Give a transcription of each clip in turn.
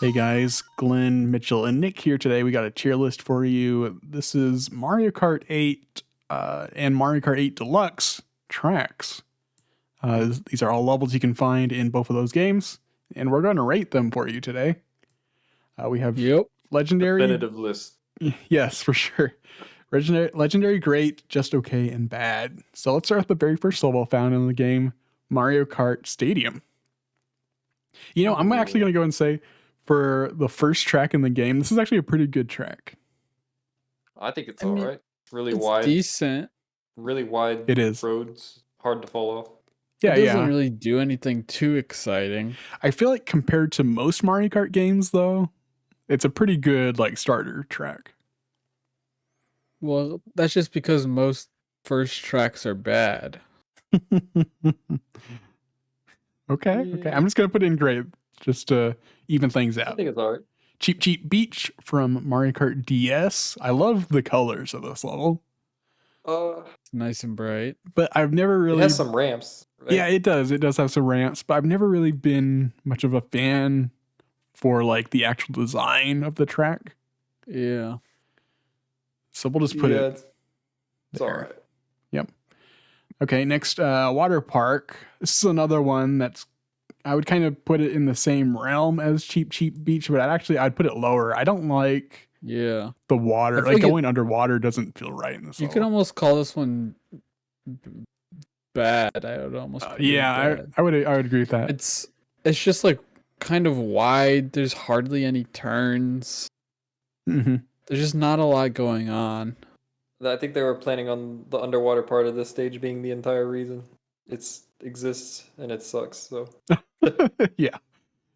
Hey guys, Glenn, Mitchell, and Nick here today. We got a tier list for you. This is Mario Kart 8 and Mario Kart 8 Deluxe tracks. These are all levels you can find in both of those games, and we're going to rate them for you today. We have Yep. Legendary. Definitive list. Yes, for sure. Legendary, great, just okay, and bad. So let's start with the very first level found in the game, Mario Kart Stadium. You know, I'm actually going to go and say, for the first track in the game, this is actually a pretty good track. I think it's I mean, alright. Really It's wide. decent. Really wide It is. roads. Hard to fall off. Yeah, It doesn't yeah. really do anything too exciting. I feel like compared to most Mario Kart games, though, it's a pretty good like starter track. Well, that's just because most first tracks are bad. Okay. Yeah. I'm just gonna put in great just to even things I out. think it's alright. Cheap Cheap Beach from Mario Kart DS. I love the colors of this level, It's nice and bright. but I've never It really. has some ramps. Right? Yeah, it does. It does have some ramps, but I've never really been much of a fan for like the actual design of the track. Yeah. So we'll just put it. It's there. alright. Okay, next, water park. This is another one that's, I would kind of put it in the same realm as Cheap Cheap Beach, but I'd put it lower. I don't like Yeah. the water. I feel Like like going underwater doesn't feel right in this You level. could almost call this one bad. I would almost put it yeah, bad. I would agree with that. It's just like kind of wide. There's hardly any turns. Mm-hmm. There's just not a lot going on. I think they were planning on the underwater part of this stage being the entire reason. It exists and it sucks, so. Yeah.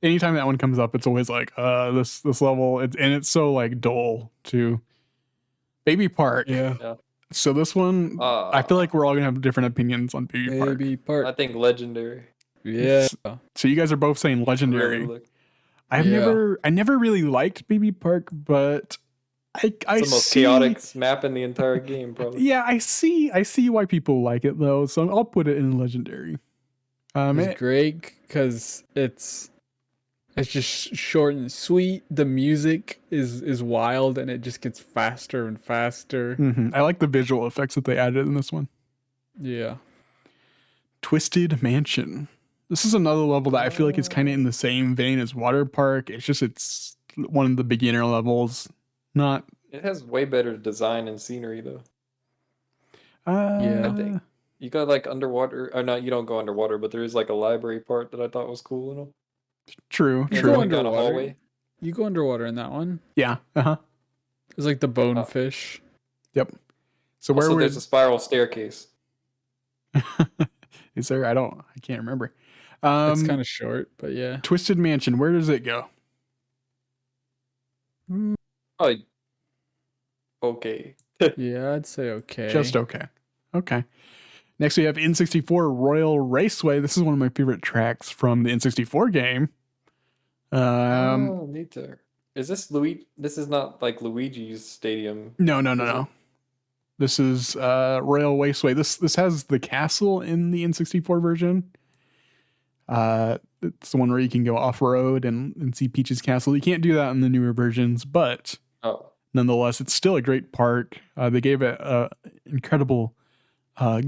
Anytime that one comes up, it's always like, this level, it's so like dull too. Baby Park. Yeah. So this one, I feel like we're all gonna have different opinions on Baby Park. Baby Park. I think legendary. Yeah. So you guys are both saying legendary. Really look. I never really liked Baby Park, but I It's the most see, chaotic map in the entire game, probably. Yeah, I see why people like it though. So I'll put it in legendary. It's great because it's just short and sweet. The music is wild and it just gets faster and faster. I like the visual effects that they added in this one. Yeah. Twisted Mansion. This is another level that I feel like is kind of in the same vein as Water Park. It's one of the beginner levels. Not. It has way better design and scenery, though. Yeah. I think. You got like underwater, or not, you don't go underwater, but there is like a library part that I thought was cool and all. True. And True. going down a hallway. You go underwater in that one. Yeah. It's like the bonefish. Yep. So Also, there's a spiral staircase. Is there? I can't remember. It's kind of short, but yeah. Twisted Mansion. Where does it go? Oh, okay. Yeah, I'd say okay. Just okay. Okay. Next, we have N64 Royal Raceway. This is one of my favorite tracks from the N64 game. Oh, neat there. Is this Luigi? This is not like Luigi's stadium. No. This is Royal Raceway. This has the castle in the N64 version. It's the one where you can go off road and see Peach's castle. You can't do that in the newer versions, but nonetheless, it's still a great park. They gave it a incredible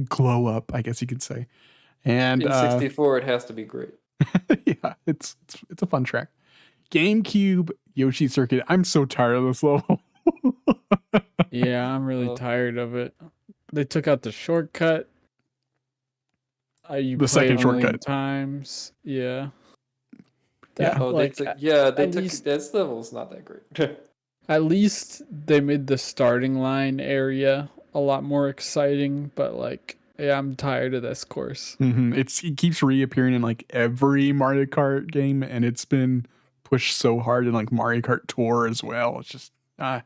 glow up, I guess you could say. And in 64, it has to be great. Yeah, it's a fun track. GameCube Yoshi Circuit. I'm so tired of this level. Yeah, I'm really tired of it. They took out the shortcut. The second shortcut times. Yeah. Yeah. They took this level's not that great. At least they made the starting line area a lot more exciting, but like, yeah, I'm tired of this course. It keeps reappearing in like every Mario Kart game, and it's been pushed so hard in like Mario Kart Tour as well. It's just I'm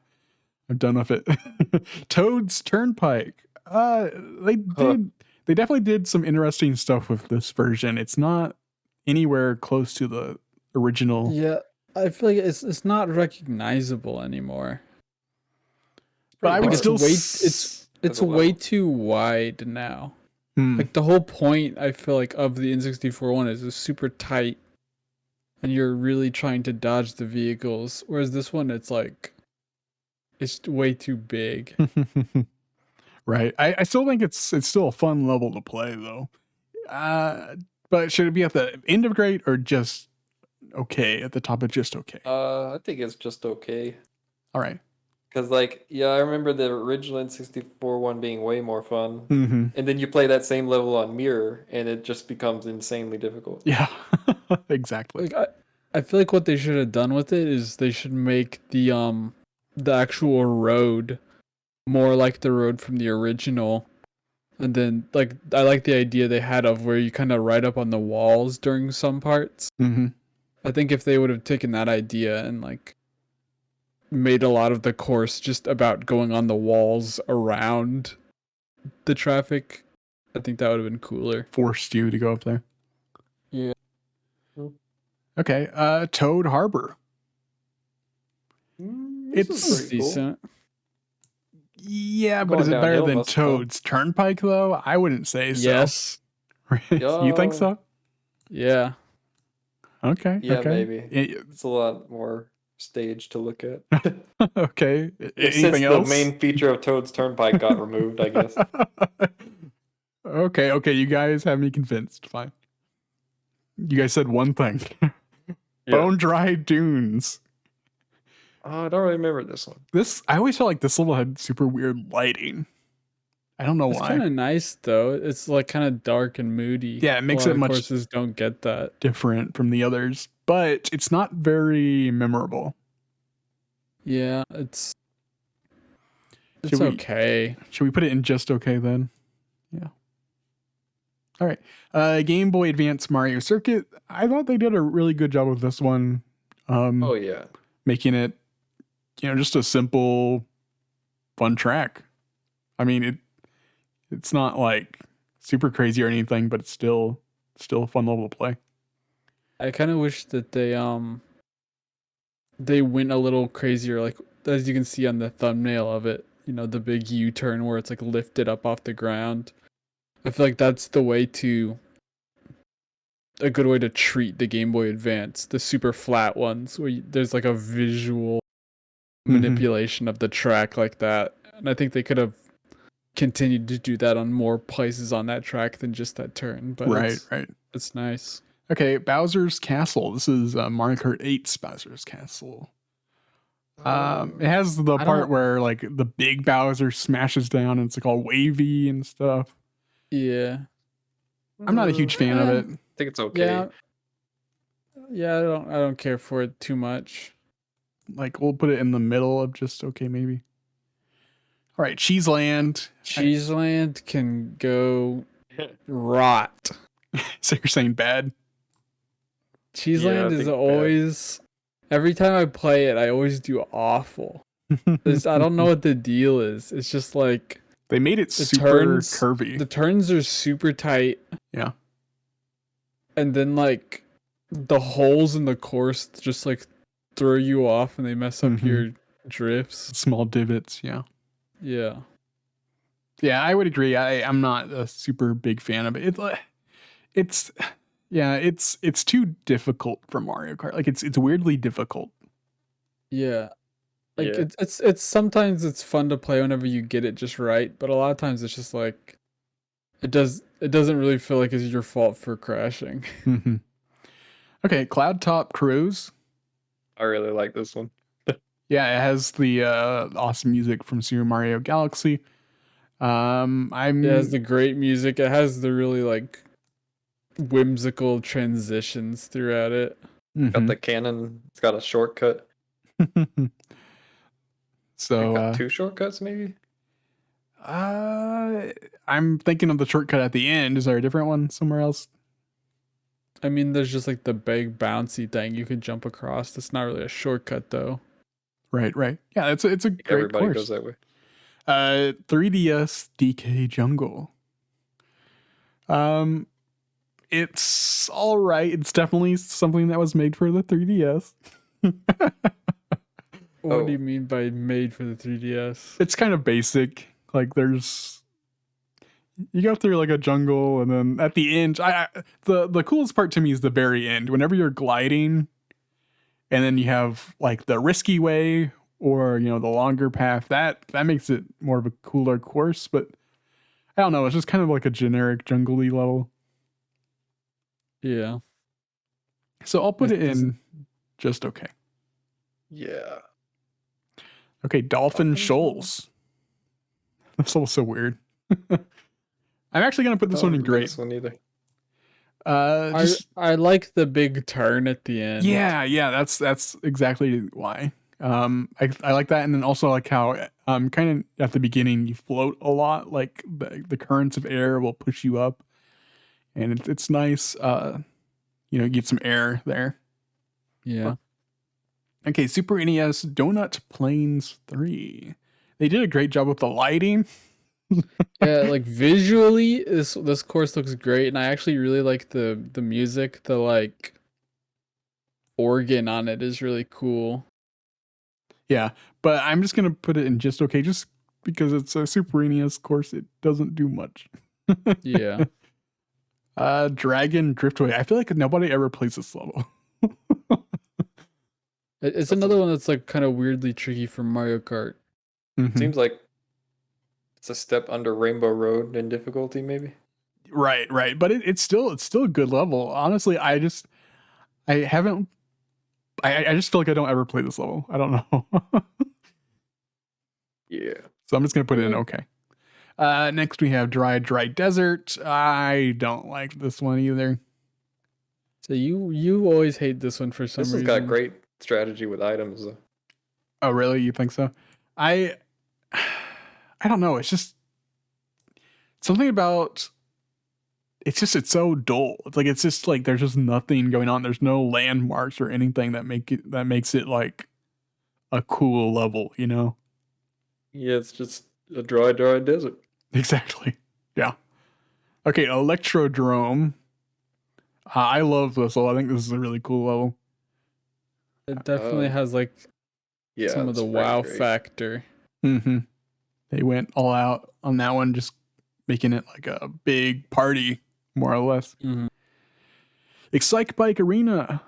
done with it. Toad's Turnpike. They definitely did some interesting stuff with this version. It's not anywhere close to the original. Yeah, I feel like it's not recognizable anymore. But I would still it's way too wide now. Like the whole point, I feel like, of the N64 one is it's super tight. and you're really trying to dodge the vehicles. Whereas this one, it's like it's way too big. Right. I still think it's still a fun level to play though. But should it be at the end of great or just okay at the top of just okay? I think it's just okay. All right. Because, like, yeah, I remember the original N64 one being way more fun. Mm-hmm. And then you play that same level on Mirror, and it just becomes insanely difficult. Yeah. Exactly. Like I feel like what they should have done with it is they should make the actual road more like the road from the original. And then like I like the idea they had of where you kind of ride up on the walls during some parts. Mm-hmm. I think if they would have taken that idea and like made a lot of the course just about going on the walls around the traffic, I think that would have been cooler. Forced you to go up there. Yeah. Okay. Toad Harbor. This It's is pretty cool. Decent. Yeah, but Going is it better downhill than must be fun. Toad's Turnpike though? I wouldn't say so. Yes. You think so? Yeah. Okay. Yeah, okay. maybe. It- It's a lot more stage to look at. okay. Since Anything else? the main feature of Toad's Turnpike got removed, I guess. Okay. Okay. You guys have me convinced. Fine. You guys said one thing. Bone Dry Dunes. Oh, I don't really remember this one. I always felt like this level had super weird lighting. I don't know It's why. kind of nice though. It's like kind of dark and moody. Yeah, it makes a lot it of much- courses don't get that. Different from the others, but it's not very memorable. Yeah, it's Should we- okay. Should we put it in just okay then? Yeah. All right. Game Boy Advance Mario Circuit. I thought they did a really good job with this one. Oh, yeah. Making it, just a simple, fun track. I mean, it's not like super crazy or anything, but it's still a fun level to play. I kind of wish that they went a little crazier, like as you can see on the thumbnail of it. The big U-turn where it's like lifted up off the ground. I feel like that's a good way to treat the Game Boy Advance, the super flat ones where there's like a visual manipulation of the track like that. And I think they could have continued to do that on more places on that track than just that turn. But Right. it's nice. Okay, Bowser's Castle. This is Mario Kart 8's Bowser's Castle. It has the part where like the big Bowser smashes down and it's like all wavy and stuff. Yeah. I'm not a huge fan of it. I think it's okay. Yeah, I don't care for it too much. Like we'll put it in the middle of just okay maybe. All right, Cheeseland. Cheeseland can go rot. So you're saying bad? Cheeseland is always every time I play it, I always do awful. I don't know what the deal is. It's just like they made it super curvy. The turns are super tight. Yeah. And then like the holes in the course just like throw you off and they mess up your drifts. Small divots, yeah. Yeah. Yeah, I would agree. I'm not a super big fan of it. It's too difficult for Mario Kart. Like it's weirdly difficult. Yeah. Like it's sometimes it's fun to play whenever you get it just right, but a lot of times it's just like it doesn't really feel like it's your fault for crashing. Okay, Cloud Top Cruise. I really like this one. Yeah, it has the awesome music from Super Mario Galaxy. It has the great music. It has the really like whimsical transitions throughout it. Got the cannon. It's got a shortcut. So got two shortcuts maybe. I'm thinking of the shortcut at the end. Is there a different one somewhere else? I mean, there's just like the big bouncy thing you can jump across. That's not really a shortcut though. Right. Yeah, it's a great Everybody course. goes that way. 3DS DK Jungle. It's all right. It's definitely something that was made for the 3DS. What do you mean by made for the 3DS? It's kind of basic. Like there's you go through like a jungle, and then at the end, the coolest part to me is the very end. Whenever you're gliding, and then you have like the risky way or the longer path. That makes it more of a cooler course. But I don't know. It's just kind of like a generic jungle-y level. Yeah. So I'll put it It's- in just okay. Yeah. Okay, Dolphin Dolphin Shoals. That's also weird. I'm actually gonna put this I one in don't remember great. This one either. I like the big turn at the end. Yeah, that's exactly why. I like that, and then also like how kind of at the beginning you float a lot, like the currents of air will push you up, and it's nice. Get some air there. Yeah. Okay, Super NES Donut Plains 3. They did a great job with the lighting. Yeah, like visually this course looks great, and I actually really like the music. The like organ on it is really cool. Yeah, but I'm just gonna put it in just okay, just because it's a Super NES course. It doesn't do much. Yeah. Dragon Driftway. I feel like nobody ever plays this level. It's another one that's like kind of weirdly tricky for Mario Kart. Mhm. Seems like it's a step under Rainbow Road in difficulty, maybe. Right. But it's still a good level. Honestly, I haven't. I just feel like I don't ever play this level. I don't know. Yeah. So I'm just gonna put it in okay. Next we have Dry Desert. I don't like this one either. So you always hate this one for some This reason. has got great strategy with items, though. Oh, really? You think so? I don't know. It's just something about. It's so dull. It's just like there's just nothing going on. There's no landmarks or anything that makes it like a cool level. Yeah, it's just a dry desert. Exactly. Yeah. Okay, Electrodrome. I love this level. I think this is a really cool level. It definitely has like Yeah, some of the it's pretty wow great. factor. Mm-hmm. They went all out on that one, just making it like a big party, more or less. Mhm. Excite Bike Arena.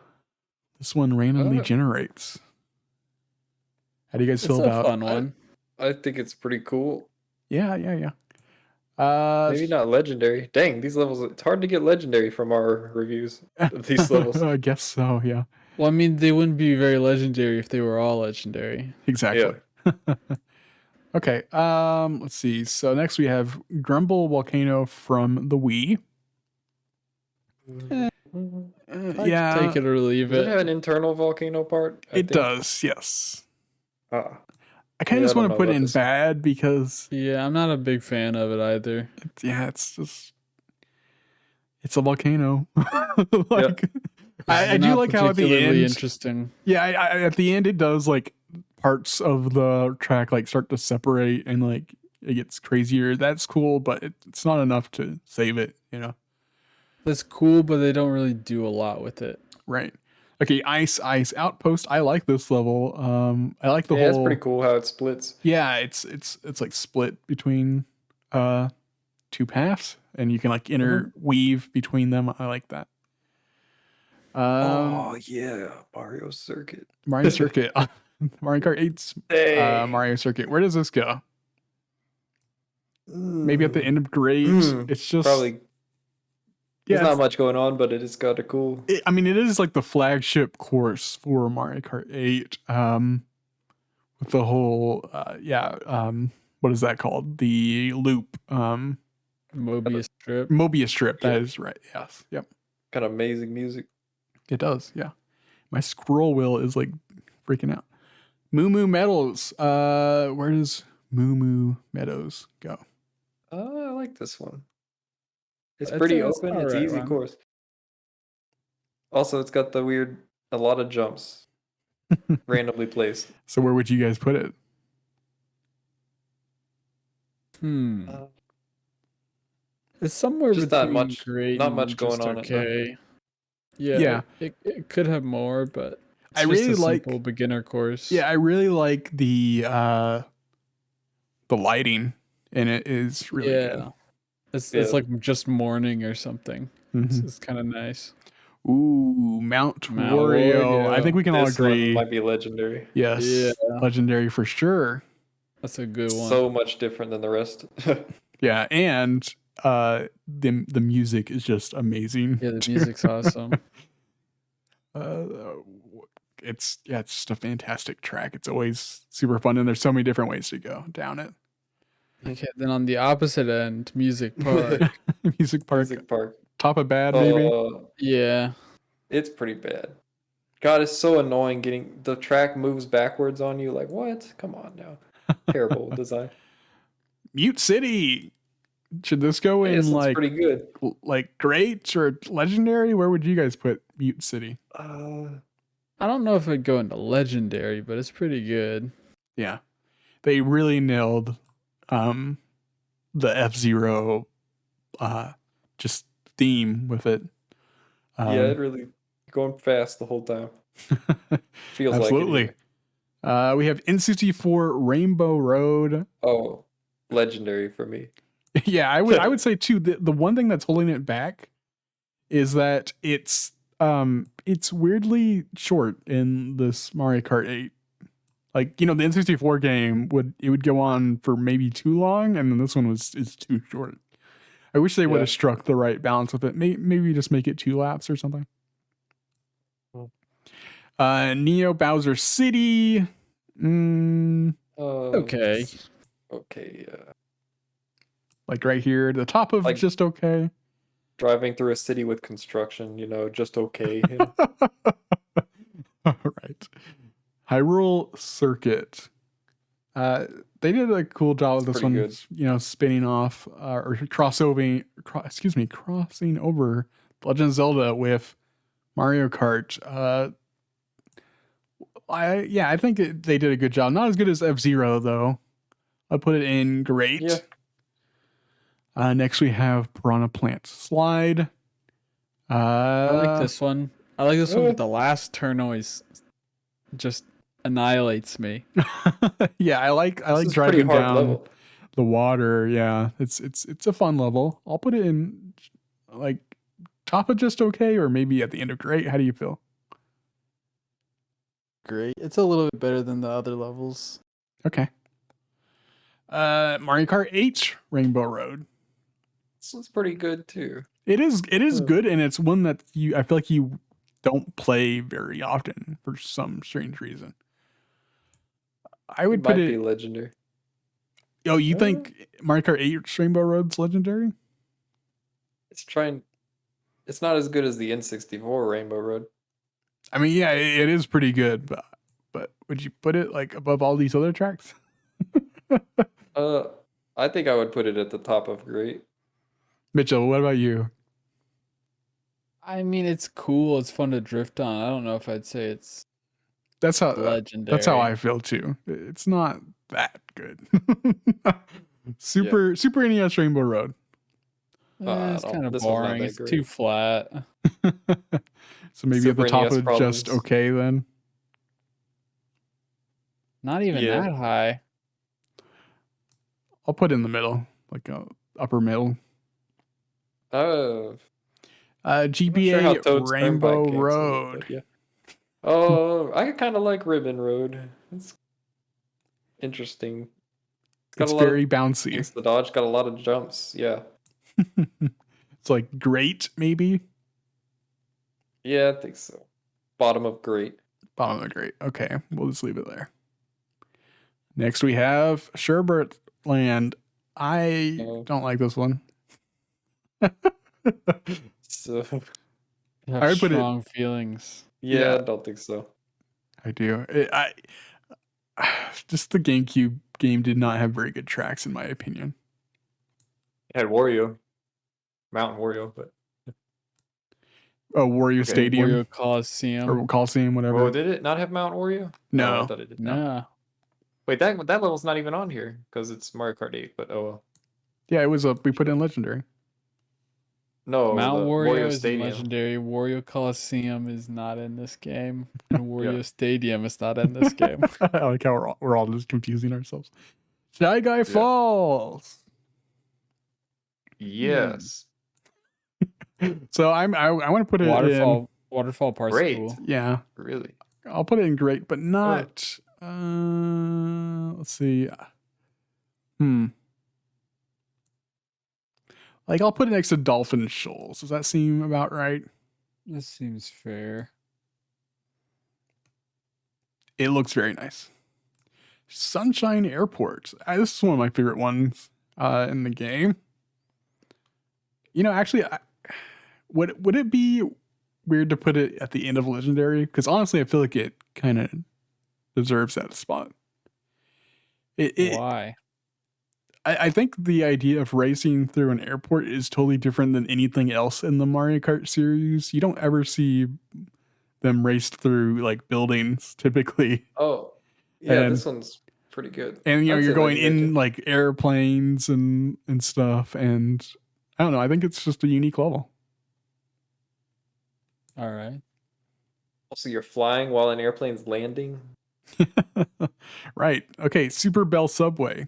This one randomly Oh. generates. How do you guys It's feel a about? fun one. I think it's pretty cool. Yeah. Maybe not legendary. Dang, these levels, it's hard to get legendary from our reviews of these levels. I guess so. Yeah. Well, I mean, they wouldn't be very legendary if they were all legendary. Exactly. Okay. Let's see. So next we have Grumble Volcano from the Wii. I could take it or leave Does it have it. an internal volcano part? I It think? does. Yes. Ah, I kind of Yeah, I just don't want know to put it about in this one. bad because Yeah, I'm not a big fan of it either. it's a volcano. Like I It's do not like how at the particularly end. interesting. Yeah, at the end it does like parts of the track like start to separate and like it gets crazier. That's cool, but it's not enough to save it. That's cool, but they don't really do a lot with it. Right. Okay, Ice Outpost. I like this level. I like the yeah, it's whole. pretty cool how it splits. Yeah, it's like split between two paths, and you can like interweave between them. I like that. Oh yeah, Mario Circuit. Mario Circuit. Mario Kart 8's Hey. Mario Circuit. Where does this go? Maybe at the end of grade. It's just Probably. yeah. There's not much going on, but it is kind of cool. I mean, it is like the flagship course for Mario Kart 8. With the whole what is that called? The loop. Mobius strip. Mobius strip. That is right. Yes. Yep. Kind of amazing music. It does. Yeah. My scroll wheel is like freaking out. Moo Moo Meadows. Where does Moo Moo Meadows go? I like this one. It's It's pretty a- it's open. an It's alright easy one. course. Also, it's got a lot of jumps randomly placed. So where would you guys put it? Uh, It's somewhere Just not between much- great not and much going just on it, though. okay. Yeah. Yeah. It could have more, but it's I just really a like- simple beginner course. Yeah, I really like the lighting in it is really good. It's Yeah. like just morning or something. Mhm. It's kind of nice. Ooh, Mount Mount Wario. I think we can all This one agree. might be legendary. Yes, Yeah. legendary for sure. That's a good one. So much different than the rest. Yeah, and the music is just amazing. Yeah, the too. music's awesome. uh, it's just a fantastic track. It's always super fun, and there's so many different ways to go down it. Okay, then on the opposite end, Music Park. Music Park, Music Park. top of bad, maybe. Yeah. It's pretty bad. God, it's so annoying getting the track moves backwards on you. Like, what? Come on now. Terrible design. Mute City. Should this go Hey, in this one's like pretty good. great or legendary? Where would you guys put Mute City? I don't know if it'd go into legendary, but it's pretty good. Yeah, they really nailed the F-Zero just theme with it. Yeah, it really going fast the whole time. Feels absolutely. like it. We have N64 Rainbow Road. Oh, legendary for me. Yeah, I would say too. The one thing that's holding it back is that it's weirdly short in this Mario Kart 8. Like, the N64 game would go on for maybe too long, and then this one is too short. I wish they would have struck the right balance with it. Maybe just make it 2 laps or something. Neo Bowser City. Okay. Okay. Like right here, the top of just okay. Driving through a city with construction, just okay. All right. Hyrule Circuit. They did a cool job with this one. Good. Spinning off or crossing over Legend of Zelda with Mario Kart. I think they did a good job. Not as good as F-Zero though. I'd put it in great. Yeah. Next we have Piranha Plant Slide. I like this one. I like this one, but the last turn always just annihilates me. Yeah, I like driving down the water. Yeah, it's a fun level. I'll put it in like top of just okay, or maybe at the end of great. How do you feel? Great. It's a little bit better than the other levels. Okay. Mario Kart 8 Rainbow Road. This one's pretty good too. It is good, and it's one that I feel like you don't play very often for some strange reason. I would put it be legendary. Oh, you think Mario Kart 8 Rainbow Road's legendary? It's not as good as the N64 Rainbow Road. I mean, yeah, it is pretty good, but would you put it like above all these other tracks? I think I would put it at the top of great. Mitchell, what about you? I mean, it's cool. It's fun to drift on. I don't know if I'd say it's legendary. That's how I feel too. It's not that good. Super NES Rainbow Road. It's kind of boring. It's too flat. So maybe Super at the top NES of just okay then. Not even that high. I'll put it in the middle, like upper middle. Oh. GBA Rainbow Road. Yeah. Oh, I kind of like Ribbon Road. It's interesting. It's very bouncy. It's the dodge got a lot of jumps. Yeah. It's like great, maybe. Yeah, I think so. Bottom of great. Bottom of great. Okay, we'll just leave it there. Next we have Sherbert Land. I don't like this one. So I would put strong feelings. Yeah, I don't think so. I do. Just the GameCube game did not have very good tracks, in my opinion. It had Mountain Wario, but Wario Stadium, Wario Coliseum, or Coliseum, whatever. Oh, did it not have Mountain Wario? No, I thought it did. No. Wait, that level's not even on here because it's Mario Kart 8. But oh well. Yeah, it was we put in legendary. No, Mount Wario is Stadium. legendary. Wario Coliseum is not in this game, and Wario Stadium is not in this game. I like how we're all just confusing ourselves. Shy Guy Falls. Yes. So I want to put it in. Waterfall part's Great. cool. Yeah, Really? I'll put it in great, but not. Let's see. Like I'll put it next to Dolphin Shoals. Does that seem about right? This seems fair. It looks very nice. Sunshine Airport. This is one of my favorite ones in the game. You know, actually, would it be weird to put it at the end of Legendary? Because honestly, I feel like it kind of deserves that spot. Why? I think the idea of racing through an airport is totally different than anything else in the Mario Kart series. You don't ever see them race through like buildings typically. Oh, yeah, And- this one's pretty good. And you know, I'd you're say going Legendary in too. like airplanes and stuff, and I don't know. I think it's just a unique level. All right. Also, you're flying while an airplane's landing. Right. Okay. Super Bell Subway.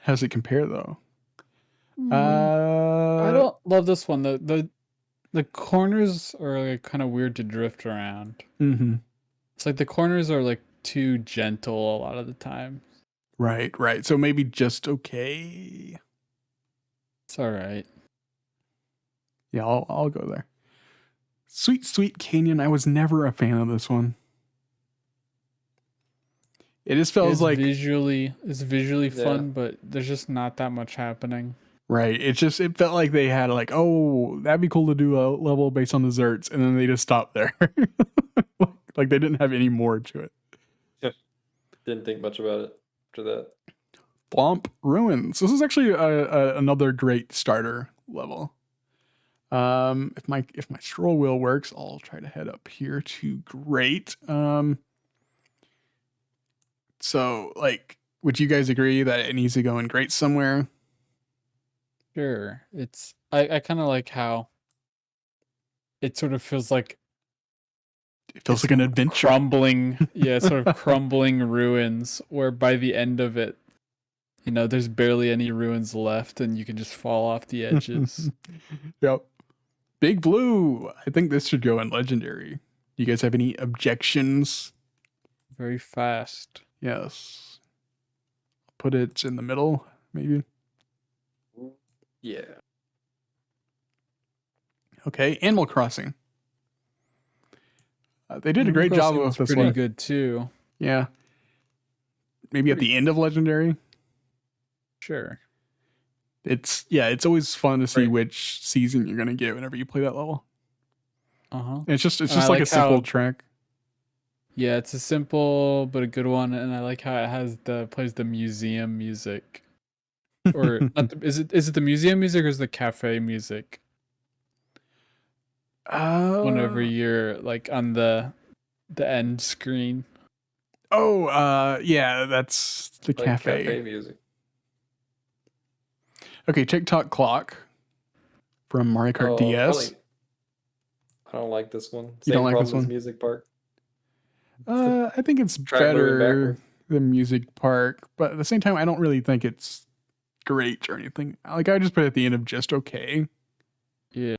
How's it compare though? I don't love this one. The corners are like kind of weird to drift around. Mm-hmm. It's like the corners are like too gentle a lot of the time. Right. So maybe just okay. It's all right. Yeah, I'll go there. Sweet Canyon. I was never a fan of this one. It just feels It's like visually Yeah. fun, but there's just not that much happening. right. It felt like they had like, oh, that'd be cool to do a level based on desserts, and then they just stopped there. Like they didn't have any more to it. Didn't think much about it after that. Blomp Ruins. This is actually another great starter level. If my scroll wheel works, I'll try to head up here to great. So like, would you guys agree that it needs to go in great somewhere? Sure. I kind of like how it sort of feels like It feels like an adventure. crumbling, sort of crumbling ruins where by the end of it, you know, there's barely any ruins left and you can just fall off the edges. Yep. Big Blue. I think this should go in legendary. Do you guys have any objections? Very fast. Yes. Put it in the middle, maybe. Yeah. Okay. Animal Crossing. They did a Animal great job Crossing with was this pretty one. good too. Yeah. Maybe at the end of legendary. Sure. It's always fun to see Right. which season you're gonna get whenever you play that level. Uh-huh. It's just I like like a simple how- track. Yeah, it's a simple but a good one, and I like how it has plays the museum music. Or not is it the museum music or is it the cafe music? Whenever you're like on the end screen. Yeah, that's the Like cafe music. Okay, TikTok Clock from Mario Kart DS. Probably, I don't like this one. You don't like problem this one? as Music Park. I think it's Track moving better backwards. than Music Park, but at the same time, I don't really think it's great or anything. Like I just put it at the end of just okay. Yeah.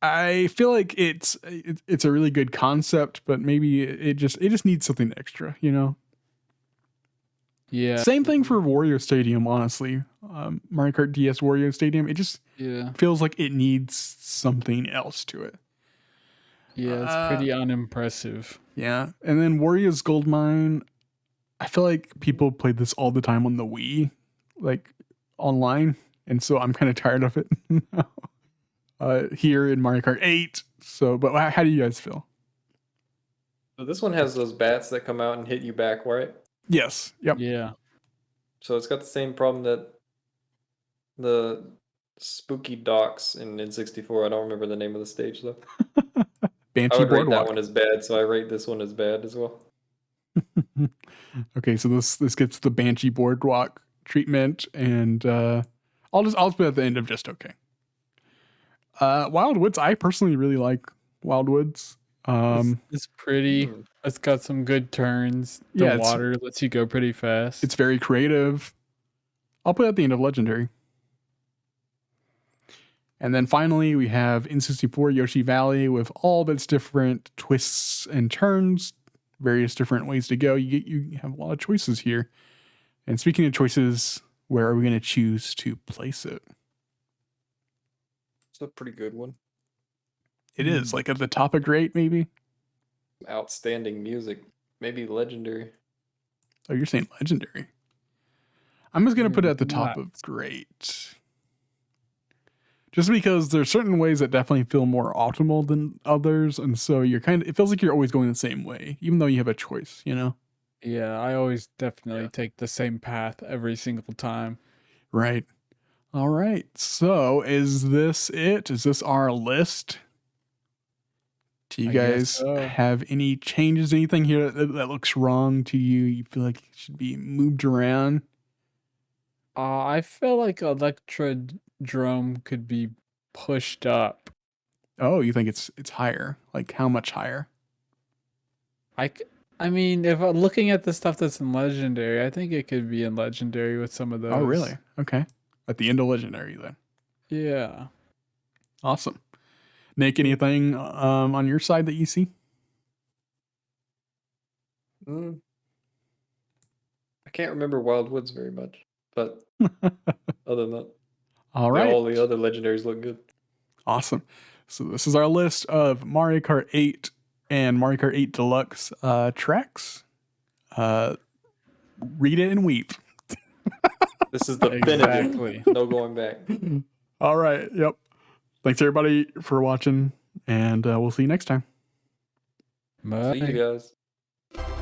I feel like it's a really good concept, but maybe it just needs something extra, you know. Yeah. Same thing for Wario Stadium, honestly. Mario Kart DS Wario Stadium, it just Yeah. feels like it needs something else to it. Yeah, it's pretty unimpressive. Yeah, and then Wario's Gold Mine, I feel like people played this all the time on the Wii, like online, and so I'm kind of tired of it now. Here in Mario Kart 8. So, but how do you guys feel? So this one has those bats that come out and hit you back, right? Yes. Yep. Yeah. So it's got the same problem that the spooky docks in N64. I don't remember the name of the stage though. I Banshee would rate that Boardwalk. one as bad, so I rate this one as bad as well. Okay, so this gets the Banshee Boardwalk treatment, and I'll just put it at the end of just okay. Wild Woods, I personally really like Wild Woods. It's pretty. Hmm. It's got some good turns. The Yeah, water lets you go pretty fast. It's very creative. I'll put it at the end of Legendary. And then finally, we have N64 Yoshi Valley with all of its different twists and turns, various different ways to go. You have a lot of choices here. And speaking of choices, where are we going to choose to place it? It's a pretty good one. It is like at the top of great, maybe. Outstanding music, maybe legendary. Oh, you're saying legendary. I'm just going to put it at the top Not. of great. Just because there's certain ways that definitely feel more optimal than others. And so it feels like you're always going the same way, even though you have a choice, you know? Yeah, I always definitely take the same path every single time. Right. All right. So is this it? Is this our list? Do you I guess guys so. have any changes, anything here that looks wrong to you? You feel like it should be moved around? I feel like Electrodrome could be pushed up. Oh, you think it's higher? Like how much higher? I mean, if I'm looking at the stuff that's in Legendary, I think it could be in Legendary with some of those. Oh, really? Okay. At the end of Legendary then. Yeah. Awesome. Nick, anything on your side that you see? I can't remember Wild Woods very much, but other than that, All right. all the other legendaries look good. Awesome. So this is our list of Mario Kart 8 and Mario Kart 8 Deluxe tracks. Read it and weep. This is the definitive. Exactly. No going back. All right. Yep. Thanks everybody for watching, and we'll see you next time. Bye. See you guys.